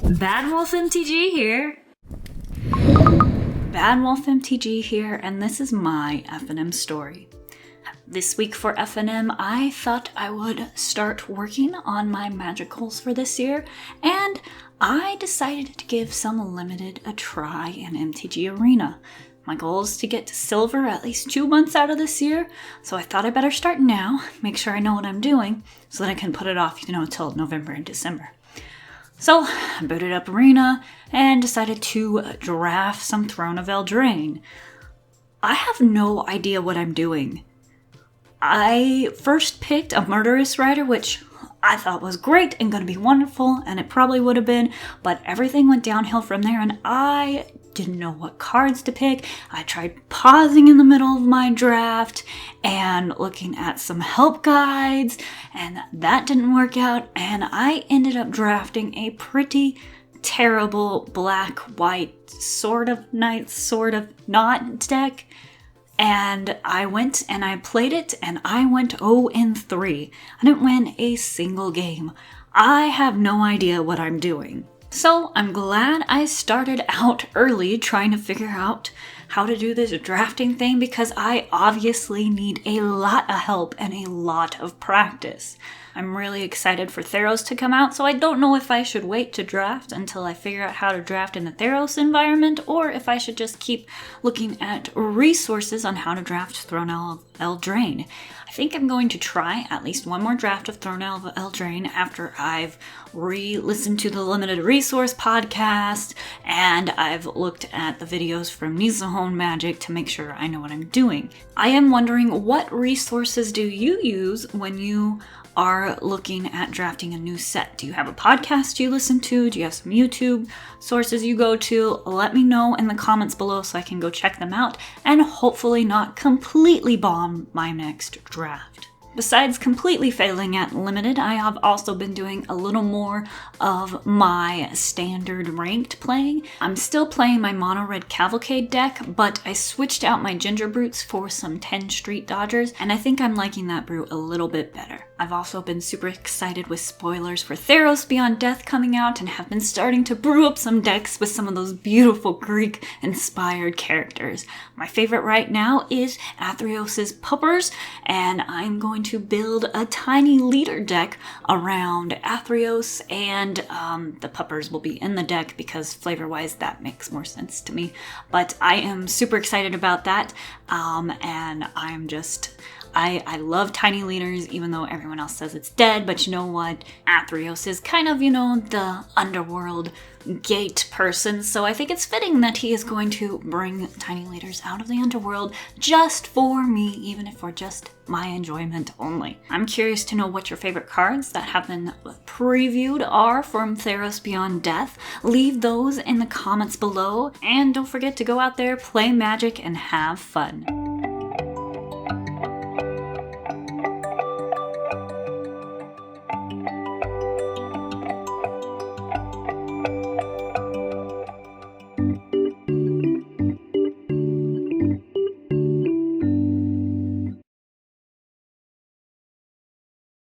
Bad Wolf MTG here. Bad Wolf MTG here, and this is my FNM story. This week for FNM, I thought I would start working on my magic goals for this year, and I decided to give some limited a try in MTG Arena. My goal is to get to silver at least 2 months out of this year, so I thought I better start now, make sure I know what I'm doing, so that I can put it off, till November and December. So, I booted up Arena and decided to draft some Throne of Eldraine. I have no idea what I'm doing. I first picked a Murderous Rider, which I thought was great and going to be wonderful, and it probably would have been, but everything went downhill from there, and I didn't know what cards to pick. I tried pausing in the middle of my draft and looking at some help guides, and that didn't work out, and I ended up drafting a pretty terrible black-white sort of knight, sort of not deck. And I went and I played it, and I went 0-3. I didn't win a single game. I have no idea what I'm doing. So I'm glad I started out early trying to figure out how to do this drafting thing, because I obviously need a lot of help and a lot of practice. I'm really excited for Theros to come out, so I don't know if I should wait to draft until I figure out how to draft in the Theros environment, or if I should just keep looking at resources on how to draft Throne of Eldraine. I think I'm going to try at least one more draft of Throne of Eldraine after I've re-listened to the Limited Resource podcast, and I've looked at the videos from Nizahone Magic to make sure I know what I'm doing. I am wondering, what resources do you use when you are looking at drafting a new set? Do you have a podcast you listen to? Do you have some YouTube sources you go to? Let me know in the comments below so I can go check them out and hopefully not completely bomb my next draft. Besides completely failing at Limited, I have also been doing a little more of my standard ranked playing. I'm still playing my Mono Red Cavalcade deck, but I switched out my Ginger Brutes for some 10 Street Dodgers, and I think I'm liking that brew a little bit better. I've also been super excited with spoilers for Theros Beyond Death coming out, and have been starting to brew up some decks with some of those beautiful Greek-inspired characters. My favorite right now is Athreos' Puppers, and I'm going to build a tiny leader deck around Athreos, and the Puppers will be in the deck because flavor-wise that makes more sense to me. But I am super excited about that, and I love tiny leaders, even though everyone else says it's dead, but you know what? Athreos is kind of, the underworld gate person, so I think it's fitting that he is going to bring tiny leaders out of the underworld just for me, even if for just my enjoyment only. I'm curious to know what your favorite cards that have been previewed are from Theros Beyond Death. Leave those in the comments below, and don't forget to go out there, play Magic, and have fun.